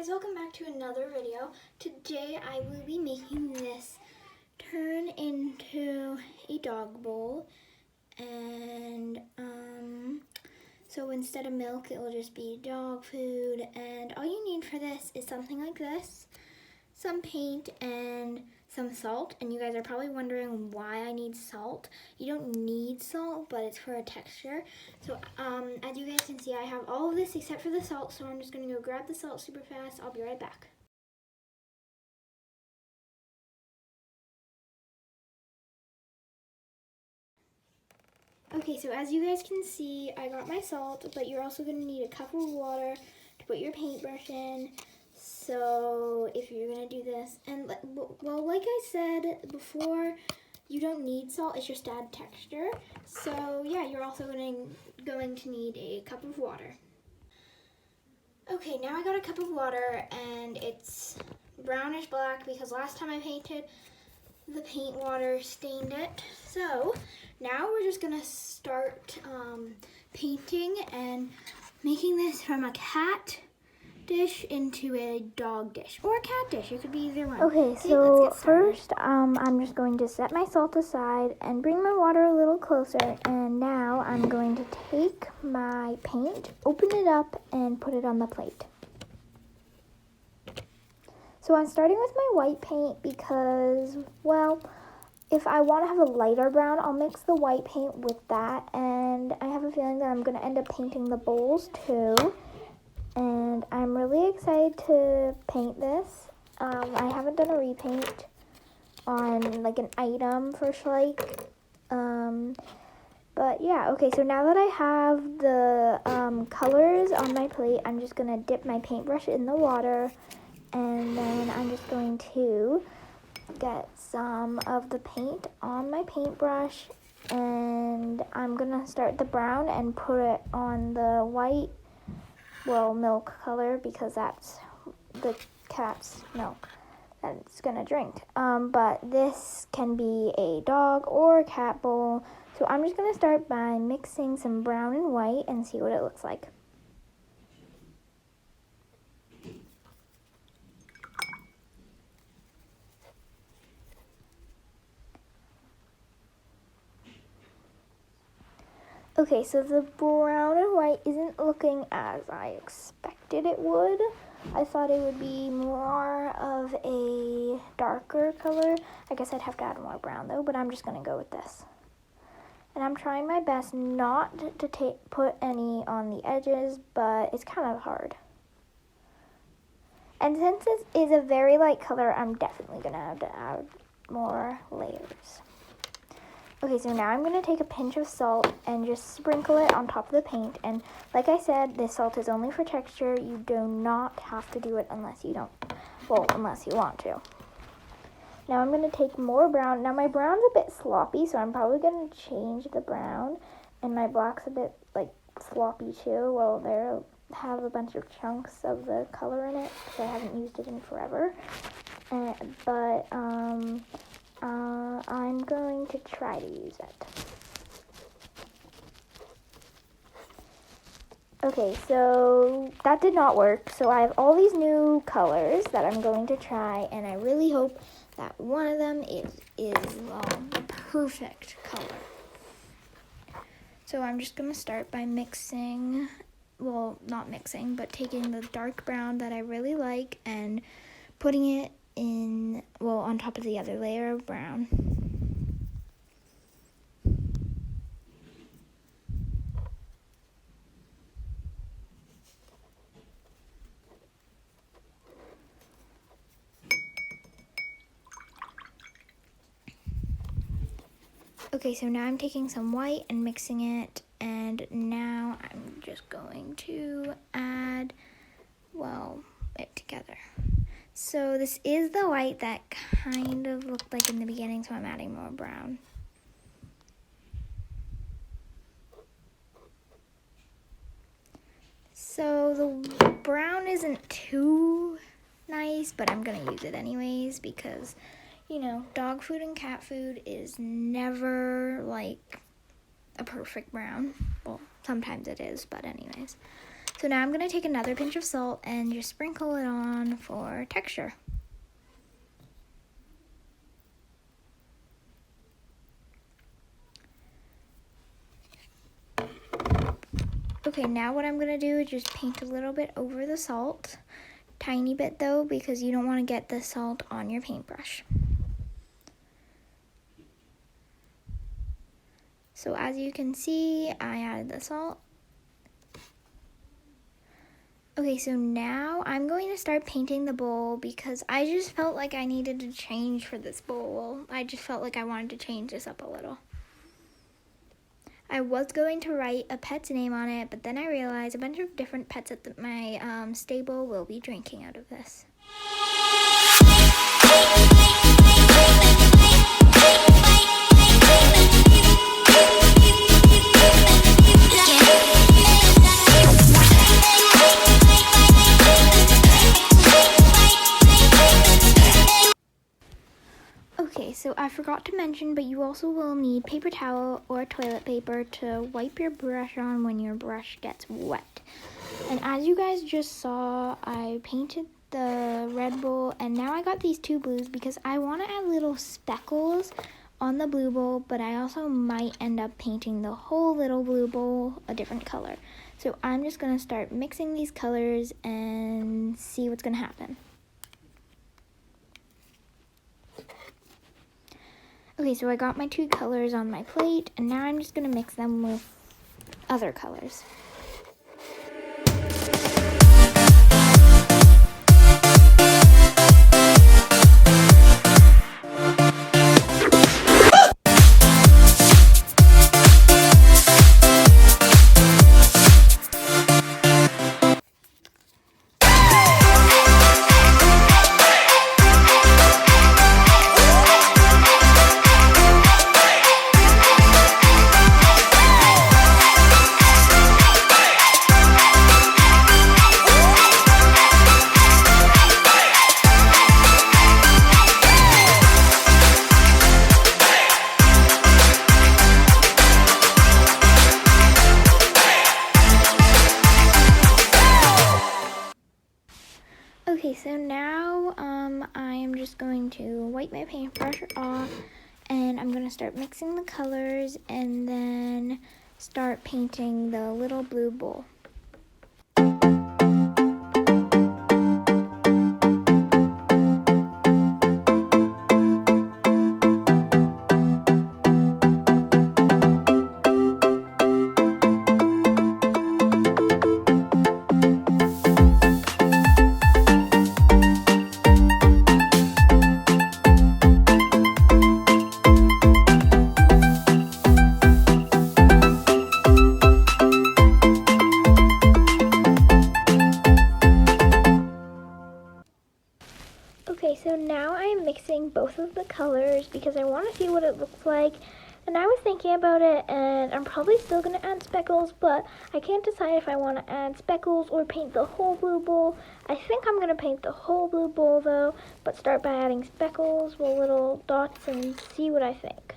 guys, welcome back to another video. Today I will be making this turn into a dog bowl, and so instead of milk it will just be dog food, and all you need for this is something like this, some paint and some salt. And you guys are probably wondering why I need salt. You don't need salt, but it's for a texture. So as you guys can see, I have all of this except for the salt, so I'm just gonna go grab the salt super fast. I'll be right back. Okay, so as you guys can see, I got my salt, but you're also gonna need a cup of water to put your paintbrush in. So if you're gonna do this, and well, like I said before, you don't need salt, it's just to add texture. So yeah, you're also going to need a cup of water. Okay, now I got a cup of water, and it's brownish black because last time I painted, the paint water stained it. So now we're just gonna start painting and making this from a cat dish into a dog dish or a cat dish. It could be either one. Okay, so first I'm just going to set my salt aside and bring my water a little closer, and now I'm going to take my paint, open it up, and put it on the plate. So I'm starting with my white paint because, well, if I want to have a lighter brown, I'll mix the white paint with that, and I have a feeling that I'm going to end up painting the bowls too. And I'm really excited to paint this. I haven't done a repaint on like an item for Schleich. But yeah, okay, so now that I have the colors on my plate, I'm just going to dip my paintbrush in the water, and then I'm just going to get some of the paint on my paintbrush, and I'm going to start the brown and put it on the white, well, milk color, because that's the cat's milk that it's gonna drink. But this can be a dog or a cat bowl. So I'm just gonna start by mixing some brown and white and see what it looks like. Okay, so the brown and white isn't looking as I expected it would. I thought it would be more of a darker color. I guess I'd have to add more brown though, but I'm just gonna go with this. And I'm trying my best not to put any on the edges, but it's kind of hard. And since this is a very light color, I'm definitely gonna have to add more layers. Okay, so now I'm going to take a pinch of salt and just sprinkle it on top of the paint. And like I said, this salt is only for texture. You do not have to do it unless you want to. Now I'm going to take more brown. Now my brown's a bit sloppy, so I'm probably going to change the brown. And my black's a bit like sloppy too. Well, they have a bunch of chunks of the color in it because I haven't used it in forever. But I'm going to try to use it. Okay, so that did not work. So I have all these new colors that I'm going to try, and I really hope that one of them is the perfect color. So I'm just going to start by mixing, well, not mixing, but taking the dark brown that I really like and putting it in, well, on top of the other layer of brown. Okay, so now I'm taking some white and mixing it, and now I'm just going to add, well, it together. So this is the white that kind of looked like in the beginning, so I'm adding more brown. So the brown isn't too nice, but I'm going to use it anyways because, you know, dog food and cat food is never like a perfect brown. Well, sometimes it is, but anyways. So now I'm going to take another pinch of salt and just sprinkle it on for texture. Okay, now what I'm going to do is just paint a little bit over the salt. Tiny bit though, because you don't want to get the salt on your paintbrush. So as you can see, I added the salt. Okay, so now I'm going to start painting the bowl because I just felt like I needed to change for this bowl. I just felt like I wanted to change this up a little. I was going to write a pet's name on it, but then I realized a bunch of different pets at my stable will be drinking out of this. Okay, so I forgot to mention, but you also will need paper towel or toilet paper to wipe your brush on when your brush gets wet. And as you guys just saw, I painted the red bowl, and now I got these two blues because I want to add little speckles on the blue bowl, but I also might end up painting the whole little blue bowl a different color. So I'm just going to start mixing these colors and see what's going to happen. Okay, so I got my two colors on my plate, and now I'm just going to mix them with other colors. Okay, so now I am just going to wipe my paintbrush off, and I'm going to start mixing the colors and then start painting the little blue bowl. Okay, so now I'm mixing both of the colors because I want to see what it looks like. And I was thinking about it, and I'm probably still going to add speckles, but I can't decide if I want to add speckles or paint the whole blue bowl. I think I'm going to paint the whole blue bowl though, but start by adding speckles with little dots and see what I think.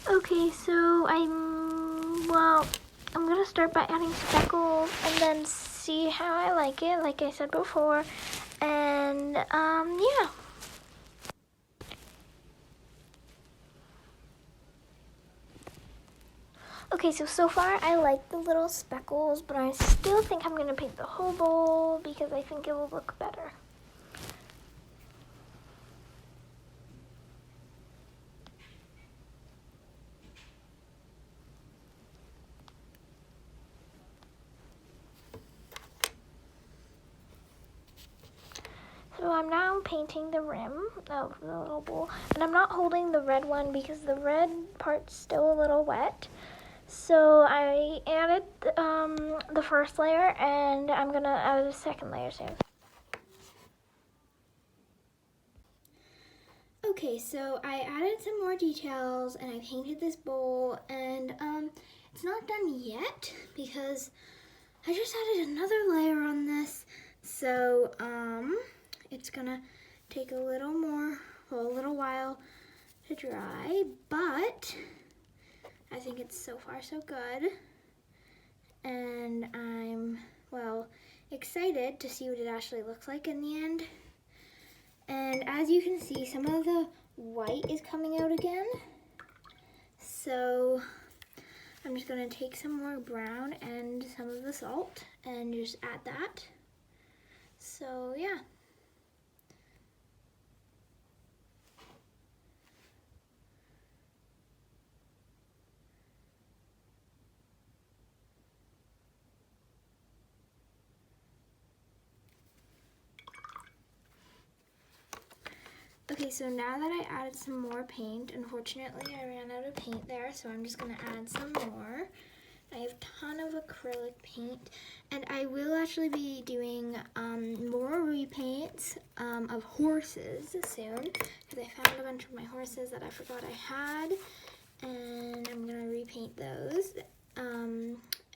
Okay, so I'm gonna start by adding speckles and then see how I like it, like I said before, and yeah. Okay, so far I like the little speckles, but I still think I'm gonna paint the whole bowl because I think it will look better. So I'm now painting the rim of the little bowl, and I'm not holding the red one because the red part's still a little wet. So I added the first layer, and I'm gonna add a second layer soon. Okay, so I added some more details and I painted this bowl, and it's not done yet because I just added another layer on this. So it's gonna take a little while to dry, but I think it's so far so good. And I'm, well, excited to see what it actually looks like in the end. And as you can see, some of the white is coming out again. So I'm just gonna take some more brown and some of the salt and just add that. So yeah. Okay, so now that I added some more paint, unfortunately I ran out of paint there, so I'm just gonna add some more. I have a ton of acrylic paint, and I will actually be doing more repaints of horses soon, because I found a bunch of my horses that I forgot I had, and I'm gonna repaint those.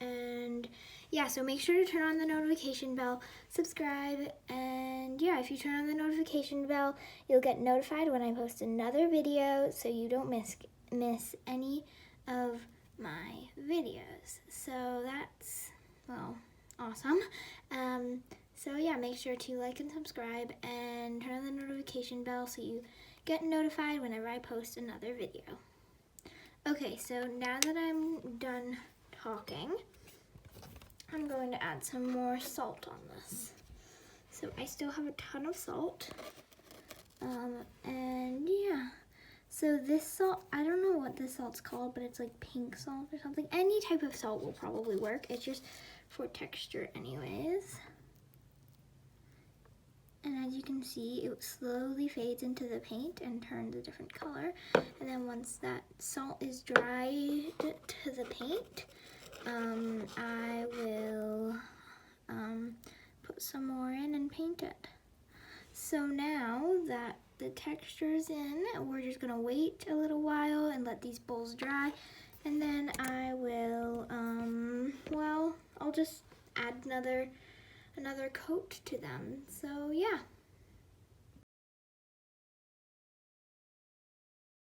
And yeah, so make sure to turn on the notification bell, subscribe, and yeah, if you turn on the notification bell, you'll get notified when I post another video, so you don't miss any of my videos. So that's, well, awesome. So yeah, make sure to like and subscribe and turn on the notification bell so you get notified whenever I post another video. Okay, so now that I'm done talking, I'm going to add some more salt on this. So I still have a ton of salt. And yeah. So this salt, I don't know what this salt's called, but it's like pink salt or something. Any type of salt will probably work. It's just for texture anyways. And as you can see, it slowly fades into the paint and turns a different color. And then once that salt is dried to the paint, I will put some more in and paint it. So now that the texture's in, we're just gonna wait a little while and let these bowls dry, and then I will, well, I'll just add another coat to them. So yeah.